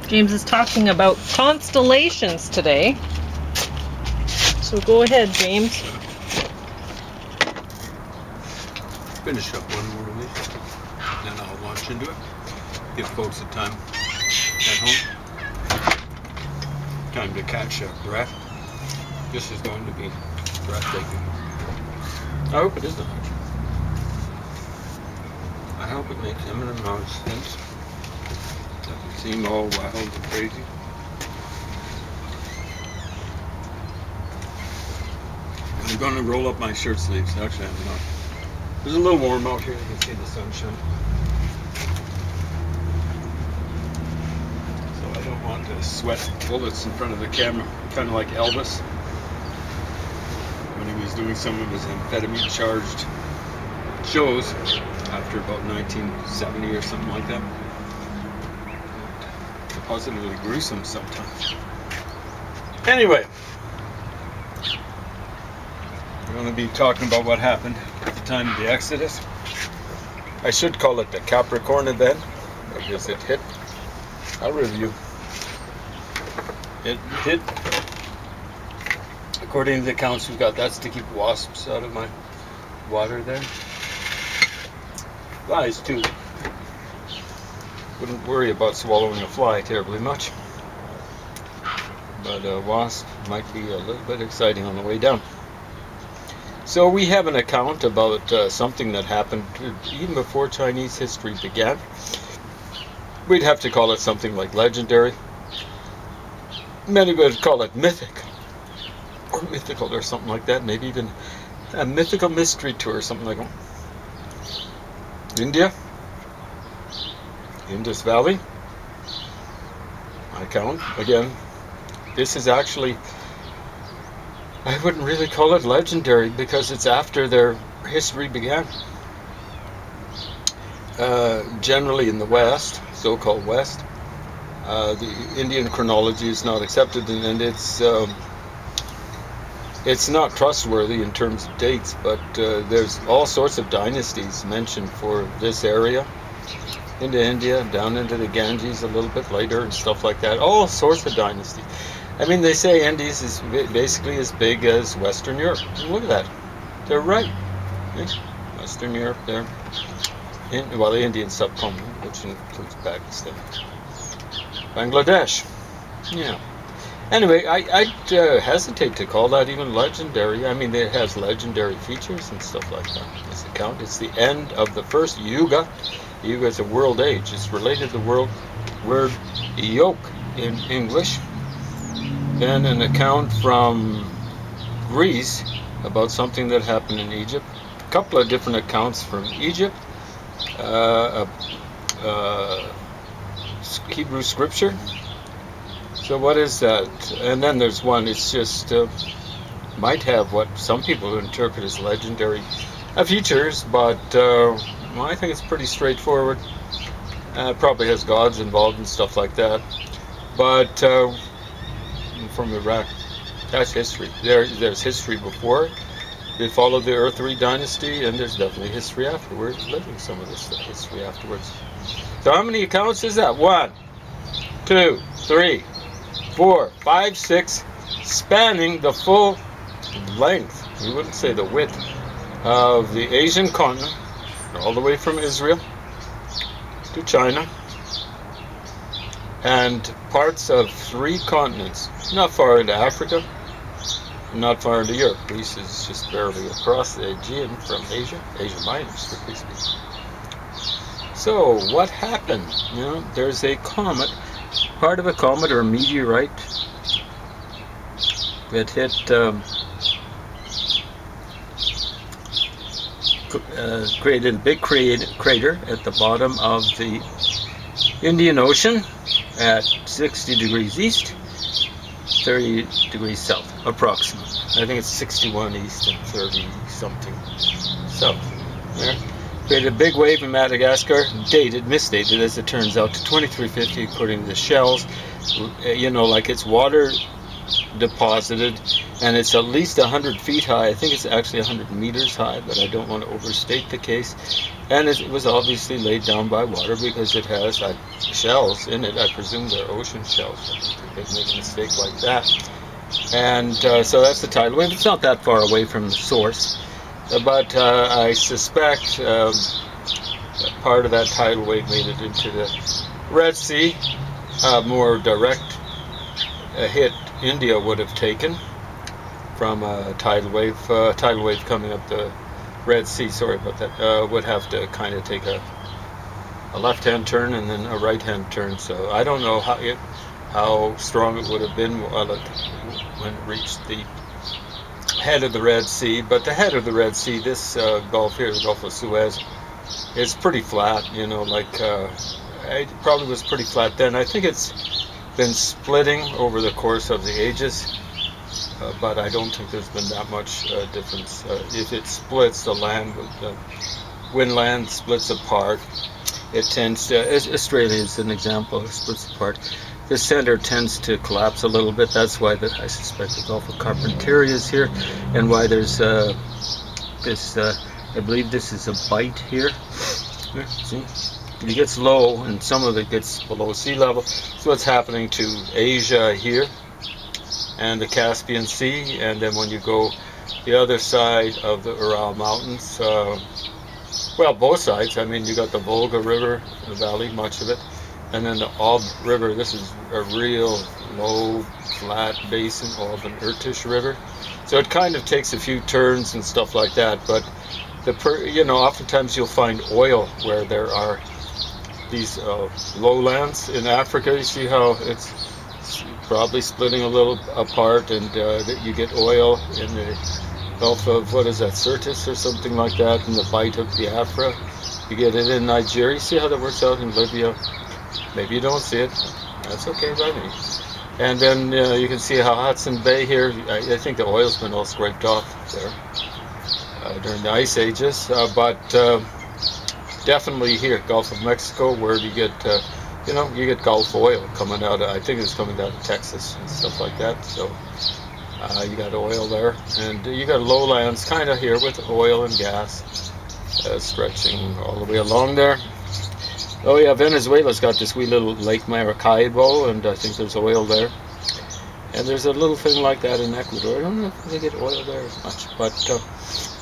James is talking about constellations today. So go ahead, James. Finish up one more of these, then I'll launch into it. Give folks a time at home. Time to catch a breath. This is going to be breathtaking. I hope it is not. I hope it makes eminent amount of sense. Doesn't seem all wild and crazy. I'm going to roll up my shirt sleeves. Actually, I'm not. It's a little warm out here. You can see the sunshine. So I don't want to sweat bullets in front of the camera. Kind of like Elvis when he was doing some of his amphetamine-charged shows after about 1970 or something like that. Positively gruesome sometimes. Anyway, we're going to be talking about what happened at the time of the Exodus. I should call it the Capricorn event because it hit. I'll review. It hit, according to the accounts we've got, that's to keep wasps out of my water there. Flies too. Wouldn't worry about swallowing a fly terribly much, but a wasp might be a little bit exciting on the way down. So we have an account about something that happened even before Chinese history began. We'd have to call it something like legendary. Many would call it mythic, or mythical, or something like that. Maybe even a mythical mystery tour or something like that. India. Indus Valley. I count. Again, this is actually, I wouldn't really call it legendary because it's after their history began. Generally in the West, so-called West, the Indian chronology is not accepted, and it's not trustworthy in terms of dates, but there's all sorts of dynasties mentioned for this area. Into India, down into the Ganges a little bit later and stuff like that. All sorts of dynasties. I mean, they say Indies is basically as big as Western Europe. And look at that. They're right. Western Europe there. Well, the Indian subcontinent, which includes Pakistan. Bangladesh. Yeah. Anyway, I'd hesitate to call that even legendary. I mean, it has legendary features and stuff like that. This account, it's the end of the first Yuga. Yuga is a world age. It's related to the word yoke in English. Then an account from Greece about something that happened in Egypt. A couple of different accounts from Egypt. Hebrew scripture. So what is that? And then there's one, it's just, might have what some people interpret as legendary features, but I think it's pretty straightforward. Probably has gods involved and stuff like that. But from Iraq, that's history. There's history before. They followed the Earthly dynasty, and there's definitely history afterwards, living some of this history afterwards. So how many accounts is that? 1, 2, 3, 4, 5, 6, spanning the full length, we wouldn't say the width, of the Asian continent, all the way from Israel to China, and parts of 3 continents, not far into Africa, not far into Europe. Greece is just barely across the Aegean from Asia Minor, strictly speaking. So what happened? You know, there's a comet, part of a comet or a meteorite that hit created a big crater at the bottom of the Indian Ocean at 60 degrees east, 30 degrees south, approximately. I think it's 61 east and 30 something south. There. Created a big wave in Madagascar, misdated as it turns out, to 2350 according to the shells. You know, like it's water deposited, and it's at least 100 feet high. I think it's actually 100 meters high, but I don't want to overstate the case. And it was obviously laid down by water because it has shells in it. I presume they're ocean shells. I don't think they'd make a mistake like that. And so that's the tidal wave. It's not that far away from the source, but I suspect part of that tidal wave made it into the Red Sea. More direct hit India would have taken from a tidal wave coming up the Red Sea. Sorry about that. Would have to kind of take a left-hand turn and then a right-hand turn. So I don't know how strong it would have been when it reached the head of the Red Sea. But the head of the Red Sea, this Gulf here, the Gulf of Suez, is pretty flat. You know, like it probably was pretty flat then. I think it's been splitting over the course of the ages. But I don't think there's been that much difference. If it splits, when land splits apart, it tends to, Australia is an example, it splits apart. The center tends to collapse a little bit. That's why I suspect the Gulf of Carpentaria is here, and why there's this, I believe this is a bight here. See? It gets low, and some of it gets below sea level. So what's happening to Asia here, and the Caspian Sea, and then when you go the other side of the Ural Mountains, well, both sides. I mean, you got the Volga River, the valley, much of it, and then the Ob River. This is a real low, flat basin, Ob and Irtysh River. So it kind of takes a few turns and stuff like that. But oftentimes you'll find oil where there are these lowlands in Africa. You see how it's probably splitting a little apart, and that you get oil in the Gulf of, what is that, Sirtis or something like that, in the Bight of Biafra. You get it in Nigeria. You see how that works out in Libya? Maybe you don't see it. That's okay by me. And then you can see how Hudson Bay here, I think the oil's been all scraped off there during the ice ages, but definitely here, Gulf of Mexico, where you get you get Gulf oil coming out of, I think it's coming out of Texas and stuff like that. So you got oil there, and you got lowlands kind of here with oil and gas stretching all the way along there. Oh yeah, Venezuela's got this wee little Lake Maracaibo, and I think there's oil there. And there's a little thing like that in Ecuador. I don't know if they get oil there as much, but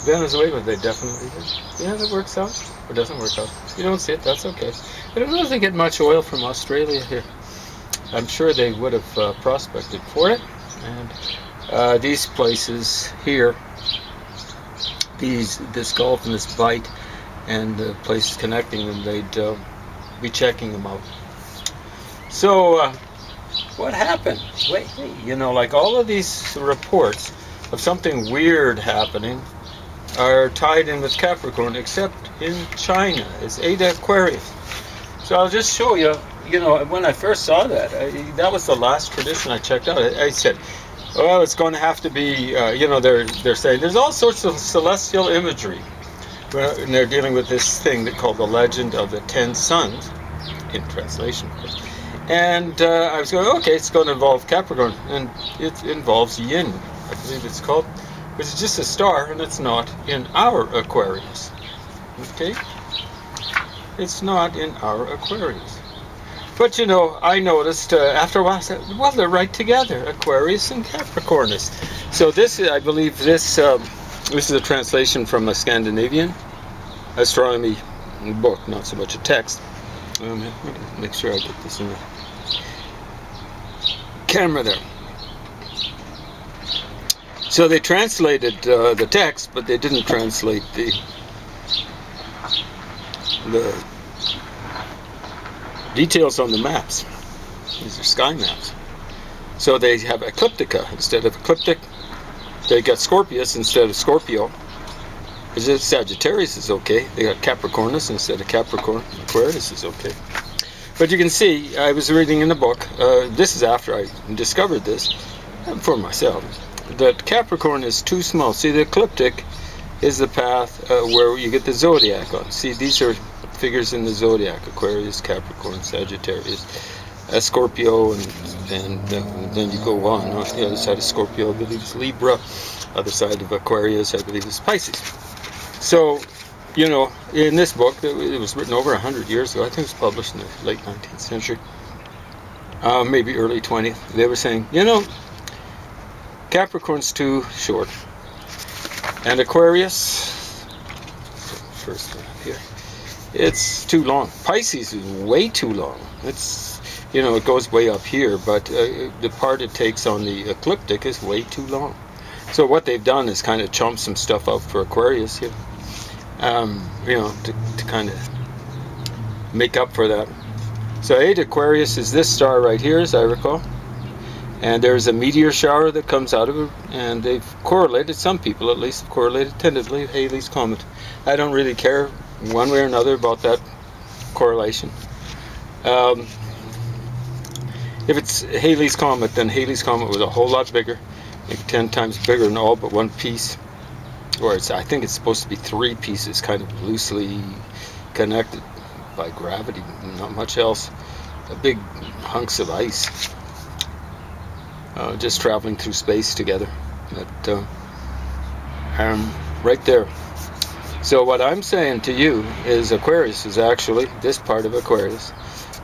Venezuela, they definitely do. Yeah, that works out, or doesn't work out. You don't see it, that's okay. I don't know if they get much oil from Australia here. I'm sure they would have prospected for it. And these places here, this Gulf and this Bight, and the places connecting them, they'd be checking them out. So what happened? Wait, like all of these reports of something weird happening are tied in with Capricorn, except in China. It's Eta Aquarius. So I'll just show you, when I first saw that, that was the last tradition I checked out. I said, well, it's going to have to be, they're saying there's all sorts of celestial imagery. And they're dealing with this thing called the legend of the 10 sons, in translation, of course. And I was going, okay, it's going to involve Capricorn, and it involves Yin, I believe it's called, which is just a star, and it's not in our Aquarius. Okay? It's not in our Aquarius. But I noticed after a while, I said, well, they're right together, Aquarius and Capricornus. So this, I believe, this is a translation from a Scandinavian astronomy book, not so much a text. Make sure I get this in the camera there. So they translated the text, but they didn't translate the details on the maps. These are sky maps. So they have ecliptica instead of ecliptic. They got Scorpius instead of Scorpio. Sagittarius is okay. They got Capricornus instead of Capricorn. Aquarius is okay. But you can see, I was reading in the book, this is after I discovered this for myself, that Capricorn is too small. See, the ecliptic is the path where you get the zodiac on. See, these are figures in the zodiac: Aquarius, Capricorn, Sagittarius, Scorpio, and then you go on. The other side of Scorpio, I believe, is Libra. Other side of Aquarius, I believe, is Pisces. So you know, in this book, it was written over 100 years ago. I think it was published in the late 19th century, maybe early 20th. They were saying, you know, Capricorn's too short, and Aquarius, first one up here, it's too long. Pisces is way too long. It's, you know, it goes way up here, but the part it takes on the ecliptic is way too long. So what they've done is kind of chump some stuff up for Aquarius here, you know, to kind of make up for that. So 8 Aquarius is this star right here, as I recall. And there's a meteor shower that comes out of it, and they've correlated, some people at least have correlated tentatively, Halley's Comet. I don't really care one way or another about that correlation. If it's Halley's Comet, then Halley's Comet was a whole lot bigger, maybe 10 times bigger than all but one piece. Or I think it's supposed to be 3 pieces, kind of loosely connected by gravity, not much else. Big hunks of ice, just traveling through space together. But, right there. So what I'm saying to you is Aquarius is actually, this part of Aquarius,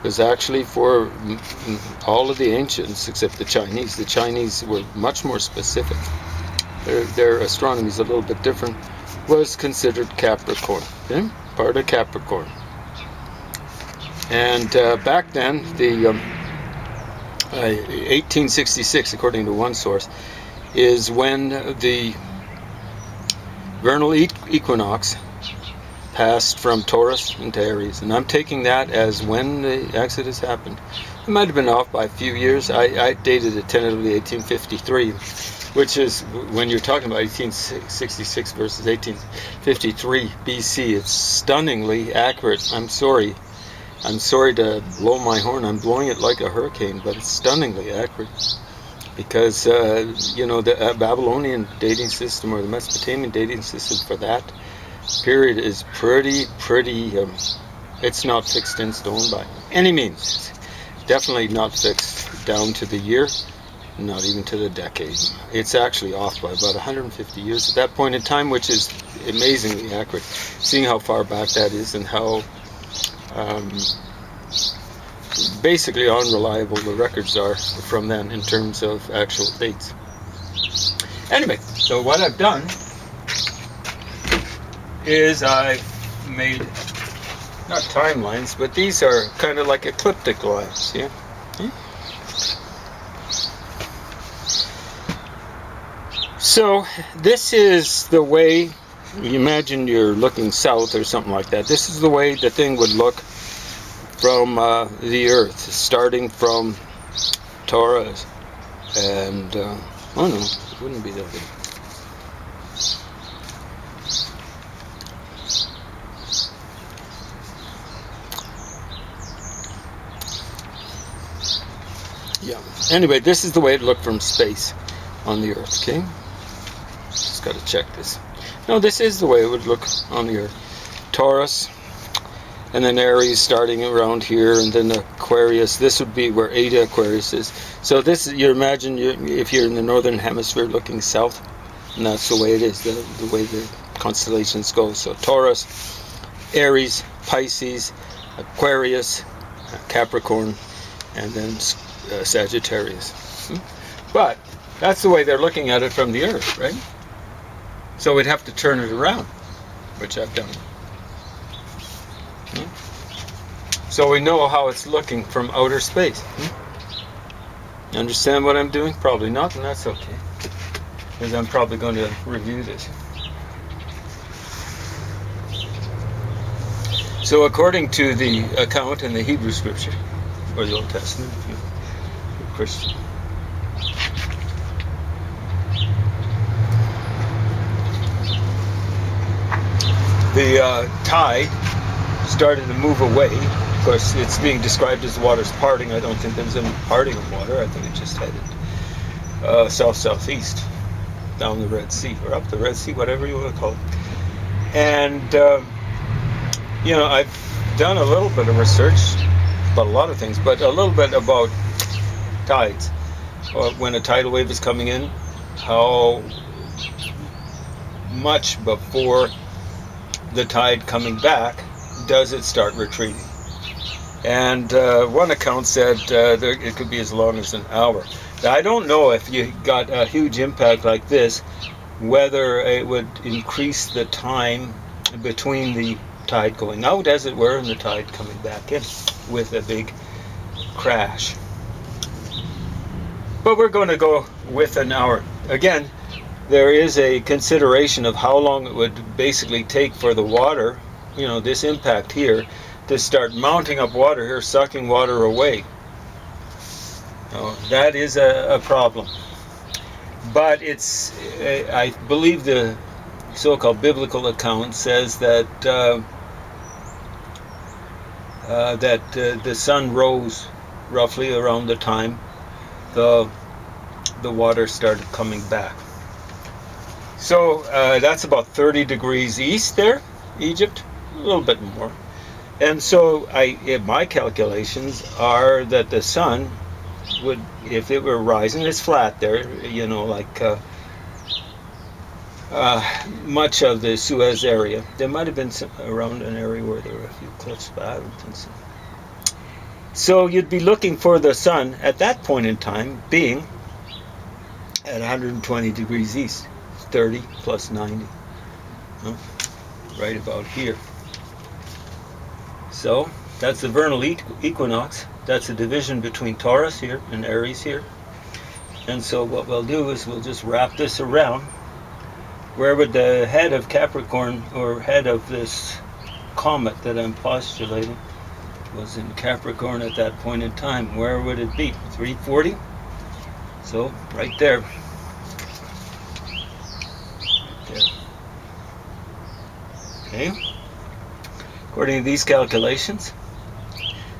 is actually for all of the ancients except the Chinese. The Chinese were much more specific. Their astronomy is a little bit different. Was considered Capricorn, okay? Part of Capricorn. And back then, the 1866, according to one source, is when the vernal equinox passed from Taurus into Aries, and I'm taking that as when the exodus happened. It might have been off by a few years. I dated it tentatively 1853, which is, when you're talking about 1866 versus 1853 BC, it's stunningly accurate. I'm sorry to blow my horn. I'm blowing it like a hurricane, but it's stunningly accurate. Because, you know, the Babylonian dating system or the Mesopotamian dating system for that period is pretty, it's not fixed in stone by any means. Definitely not fixed down to the year, not even to the decade. It's actually off by about 150 years at that point in time, which is amazingly accurate, seeing how far back that is and how basically unreliable the records are from then in terms of actual dates. Anyway, so what I've done is I've made, not timelines, but these are kind of like ecliptic lines, yeah? So this is the way, you imagine you're looking south or something like that. This is the way the thing would look from the Earth, starting from Taurus, and oh no, it wouldn't be that big. Yeah. Anyway, this is the way it looked from space on the Earth. Okay. Just got to check this. No, this is the way it would look on the Earth. Taurus. And then Aries starting around here, and then Aquarius. This would be where Eta Aquarius is. So this, you imagine, if you're in the northern hemisphere looking south, and that's the way it is, the way the constellations go. So Taurus, Aries, Pisces, Aquarius, Capricorn, and then Sagittarius. But that's the way they're looking at it from the Earth, right? So we'd have to turn it around, which I've done. So we know how it's looking from outer space. Understand what I'm doing? Probably not, and that's okay, because I'm probably going to review this. So according to the account in the Hebrew Scripture, or the Old Testament, if you're a Christian, the tide started to move away. Of course, it's being described as the water's parting. I don't think there was any parting of water. I think it just headed south-southeast down the Red Sea, or up the Red Sea, whatever you want to call it. And, you know, I've done a little bit of research about a lot of things, but a little bit about tides. When a tidal wave is coming in, how much before the tide coming back, does it start retreating. And one account said it could be as long as an hour. Now, I don't know if you got a huge impact like this, whether it would increase the time between the tide going out, as it were, and the tide coming back in with a big crash. But we're going to go with an hour. Again, there is a consideration of how long it would basically take for the water, this impact here, to start mounting up water here, sucking water away. Now, that is a problem. But I believe the so-called biblical account says that the sun rose roughly around the time the water started coming back. So that's about 30 degrees east there, Egypt, a little bit more. And so my calculations are that the sun would, if it were rising, it's flat there, like much of the Suez area. There might have been some around an area where there were a few cliffs, but I don't think so. So you'd be looking for the sun at that point in time being at 120 degrees east, 30 plus 90, right about here. So that's the vernal equinox. That's a division between Taurus here and Aries here. And so what we'll do is we'll just wrap this around. Where would the head of Capricorn, or head of this comet that I'm postulating, was in Capricorn at that point in time? Where would it be? 340? So right there. Right there. Okay. According to these calculations.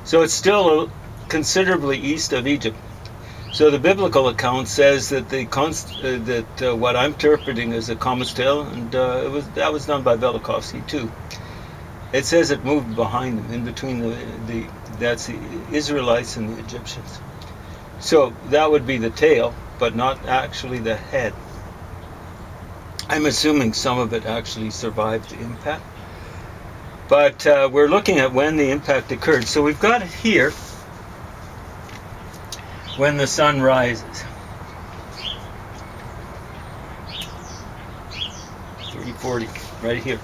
So it's still considerably east of Egypt. So the biblical account says that what I'm interpreting is a comet's tail, and that was done by Velikovsky too. It says it moved behind them, in between that's the Israelites and the Egyptians. So that would be the tail, but not actually the head. I'm assuming some of it actually survived the impact. But we're looking at when the impact occurred. So we've got it here when the sun rises. 340, right here.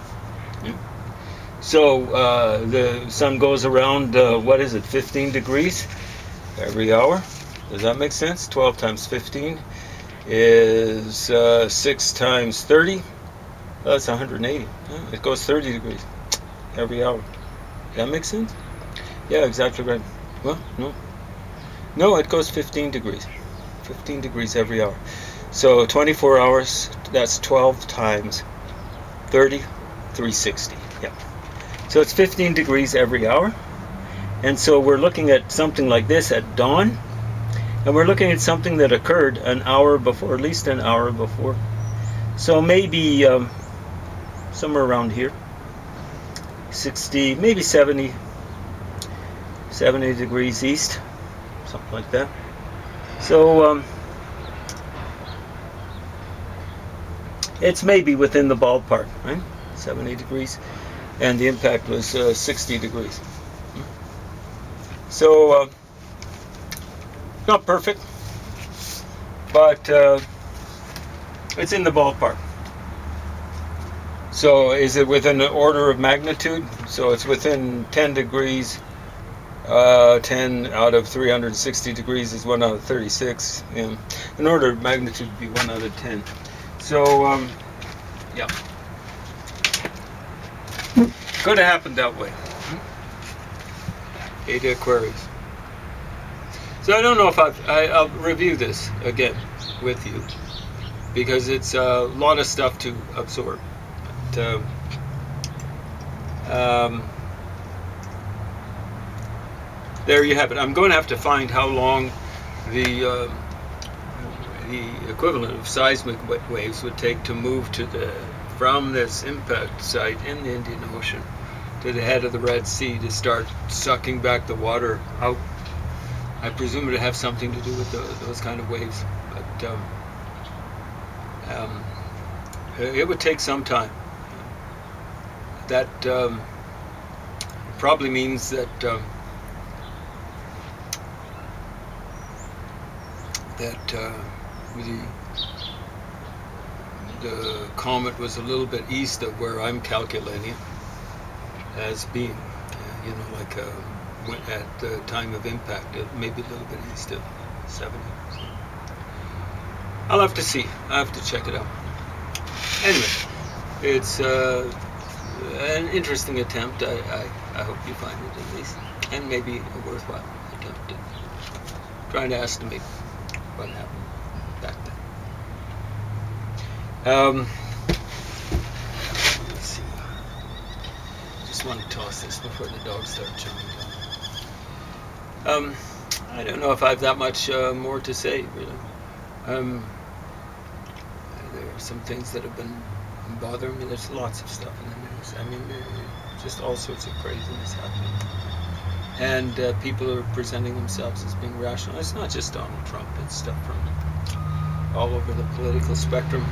So the sun goes around, 15 degrees every hour. Does that make sense? 12 times 15 is 6 times 30. That's 180. It goes 30 degrees every hour. That makes sense? Yeah, exactly right. Well, no, it goes 15 degrees. 15 degrees every hour. So 24 hours, that's 12 times 30, 360. Yeah. So it's 15 degrees every hour. And so we're looking at something like this at dawn. And we're looking at something that occurred an hour before, at least an hour before. So maybe somewhere around here. 60, maybe 70 degrees east. Something like that. So it's maybe within the ballpark, right? 70 degrees. And the impact was 60 degrees. So not perfect, but it's in the ballpark. So is it within an order of magnitude? So it's within 10 degrees. 10 out of 360 degrees is 1 out of 36. Yeah. An order of magnitude would be 1 out of 10. So, yeah. Could have happened that way. Eta Aquarius. So I don't know if I'll review this again with you, because it's a lot of stuff to absorb. But, there you have it. I'm going to have to find how long the equivalent of seismic waves would take to move from this impact site in the Indian Ocean to the head of the Red Sea to start sucking back the water out. I presume it would have something to do with those kind of waves, but it would take some time. that probably means that the comet was a little bit east of where I'm calculating as being, like at the time of impact, maybe a little bit east of 70. So I'll have to see. I have to check it out. Anyway, it's an interesting attempt. I hope you find it at least, and maybe a worthwhile attempt at trying to estimate what happened back then. Let's see. Just want to toss this before the dogs start jumping down. I don't know if I have that much more to say, really. There are some things that have been bothering me. There's lots of stuff in the news. I mean, just all sorts of craziness happening. And people are presenting themselves as being rational. It's not just Donald Trump. It's stuff from all over the political spectrum,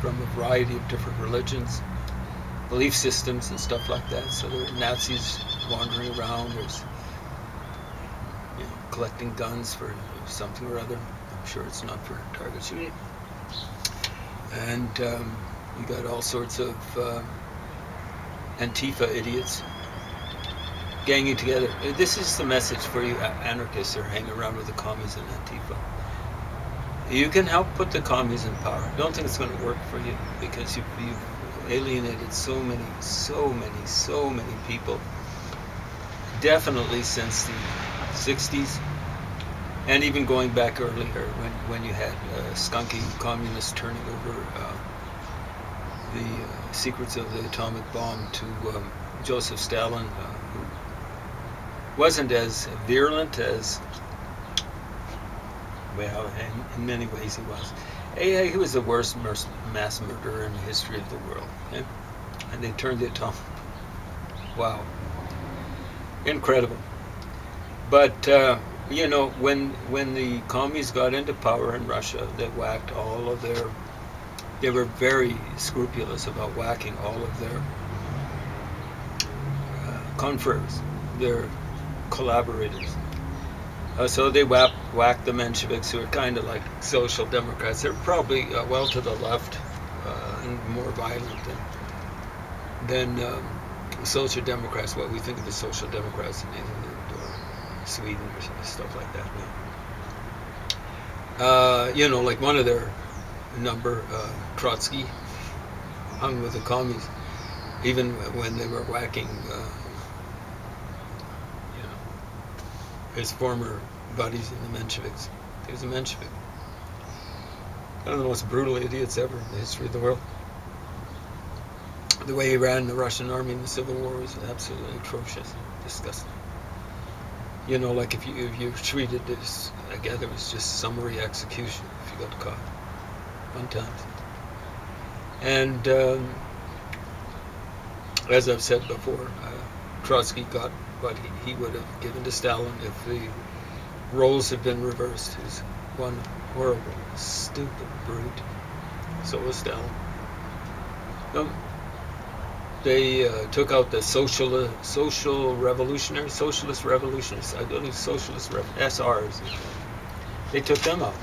from a variety of different religions, belief systems, and stuff like that. So there are Nazis wandering around. There's collecting guns for something or other. I'm sure it's not for target shooting. And you got all sorts of Antifa idiots ganging together. This is the message for you anarchists who hang around with the commies and Antifa. You can help put the commies in power. Don't think it's going to work for you, because you've alienated so many people. Definitely since the 60s, and even going back earlier when you had skunky communists turning over the secrets of the atomic bomb to Joseph Stalin, who wasn't as virulent as, well, in many ways he was. He was the worst mass murderer in the history of the world. Okay? And they turned the atomic. Wow. Incredible. But, when the commies got into power in Russia, they whacked all of their... They were very scrupulous about whacking all of their confreres, their collaborators. So they whacked the Mensheviks, who are kind of like social democrats. They're probably well to the left and more violent than social democrats, what we think of as social democrats in England or Sweden or stuff like that. Like one of their number, Trotsky, hung with the commies, even when they were whacking his former buddies in the Mensheviks. He was a Menshevik. One of the most brutal idiots ever in the history of the world. The way he ran the Russian army in the Civil War was absolutely atrocious, disgusting. Like if you treated this together, it was just summary execution if you got caught. Fun times. And as I've said before, Trotsky got what he would have given to Stalin if the roles had been reversed. He was one horrible, stupid brute. So was Stalin. They took out the socialist revolutionaries. I believe SRs. They took them out.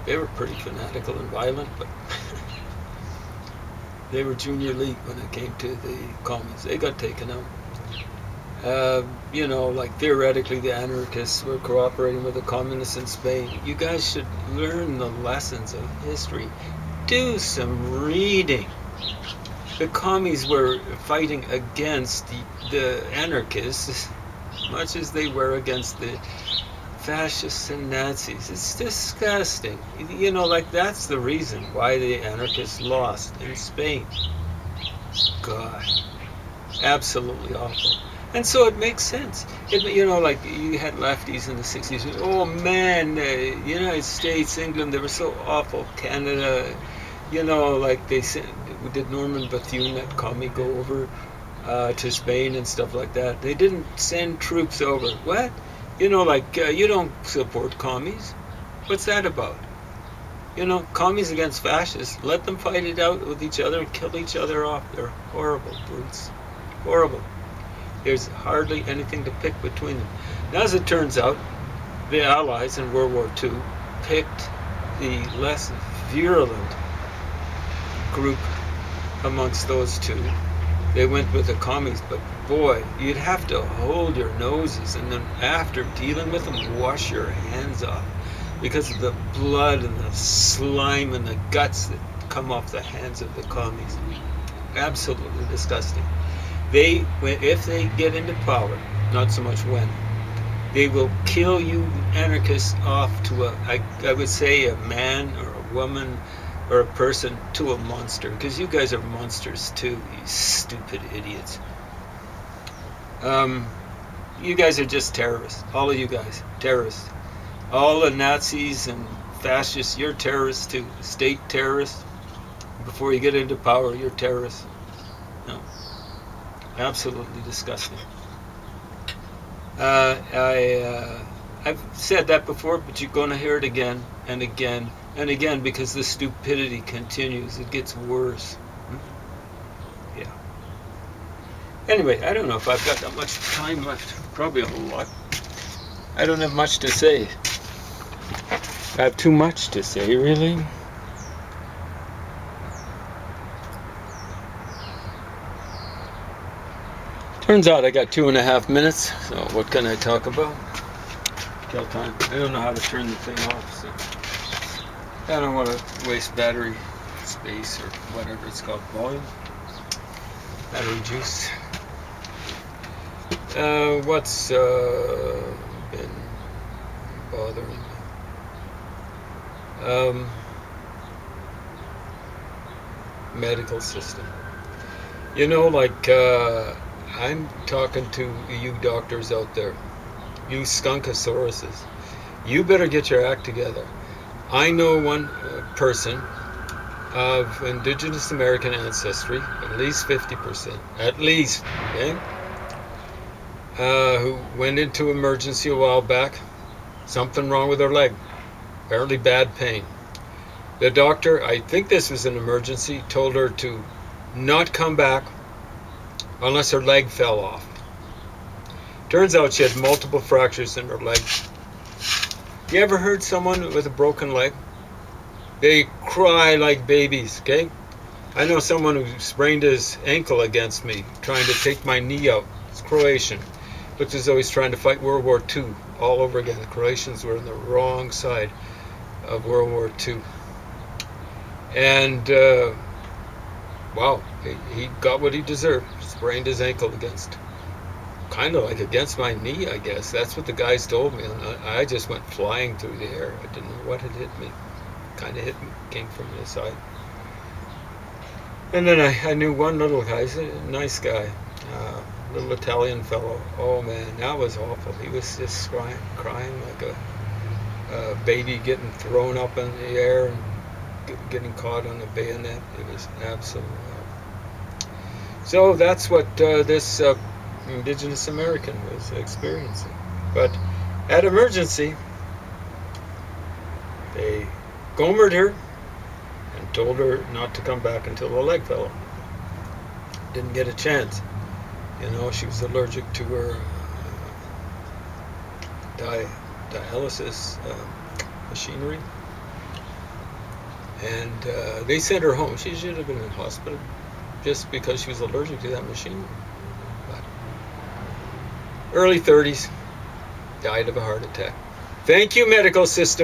They were pretty fanatical and violent, but they were junior league when it came to the commies. They got taken out. Like theoretically the anarchists were cooperating with the communists in Spain. You guys should learn the lessons of history. Do some reading. The commies were fighting against the anarchists as much as they were against the fascists and Nazis. It's disgusting. That's the reason why the anarchists lost in Spain. God. Absolutely awful. And so it makes sense. Like you had lefties in the 60s. Oh man, United States, England, they were so awful. Canada, like they said, did Norman Bethune, that commie, go over to Spain and stuff like that? They didn't send troops over. What? You don't support commies. What's that about? commies against fascists. Let them fight it out with each other and kill each other off. They're horrible brutes. Horrible. There's hardly anything to pick between them. Now, as it turns out, the Allies in World War II picked the less virulent group amongst those two. They went with the commies, but boy, you'd have to hold your noses, and then after dealing with them, wash your hands off, because of the blood and the slime and the guts that come off the hands of the commies. Absolutely disgusting. If they get into power, not so much when, they will kill you anarchists off to I would say a man or a woman or a person to a monster, because you guys are monsters too, you stupid idiots. You guys are just terrorists. All of you guys, terrorists. All the Nazis and fascists, you're terrorists too. State terrorists. Before you get into power, you're terrorists. No. Absolutely disgusting. I've said that before, but you're going to hear it again and again and again, because the stupidity continues. It gets worse. Yeah. Anyway, I don't know if I've got that much time left. Probably a whole lot. I don't have much to say. I have too much to say, really. Turns out I got 2.5 minutes, so what can I talk about? Kill time. I don't know how to turn the thing off, so I don't want to waste battery space or whatever it's called, volume. Battery juice. What's been bothering me? Medical system. Like I'm talking to you doctors out there, you skunkosauruses. You better get your act together. I know one person of Indigenous American ancestry, at least 50%, at least, okay, who went into emergency a while back. Something wrong with her leg. Apparently bad pain. The doctor, I think this was an emergency, told her to not come back unless her leg fell off. Turns out she had multiple fractures in her leg. You ever heard someone with a broken leg? They cry like babies, okay? I know someone who sprained his ankle against me, trying to take my knee out. It's Croatian. Looked as though he's trying to fight World War II all over again. The Croatians were on the wrong side of World War II. And, wow, he got what he deserved. Sprained his ankle kind of like against my knee, I guess. That's what the guys told me. And I just went flying through the air. I didn't know what had hit me. Kind of hit me, came from the side. And then I knew one little guy. He's a nice guy. Little Italian fellow. Oh man, that was awful. He was just crying like a baby getting thrown up in the air and getting caught on a bayonet. It was absolutely awful. So that's what this Indigenous American was experiencing. But at emergency, they gomered her and told her not to come back until the leg fell off. Didn't get a chance. She was allergic to her dialysis machinery. And they sent her home. She should have been in hospital just because she was allergic to that machinery. But early 30s, died of a heart attack. Thank you, medical system.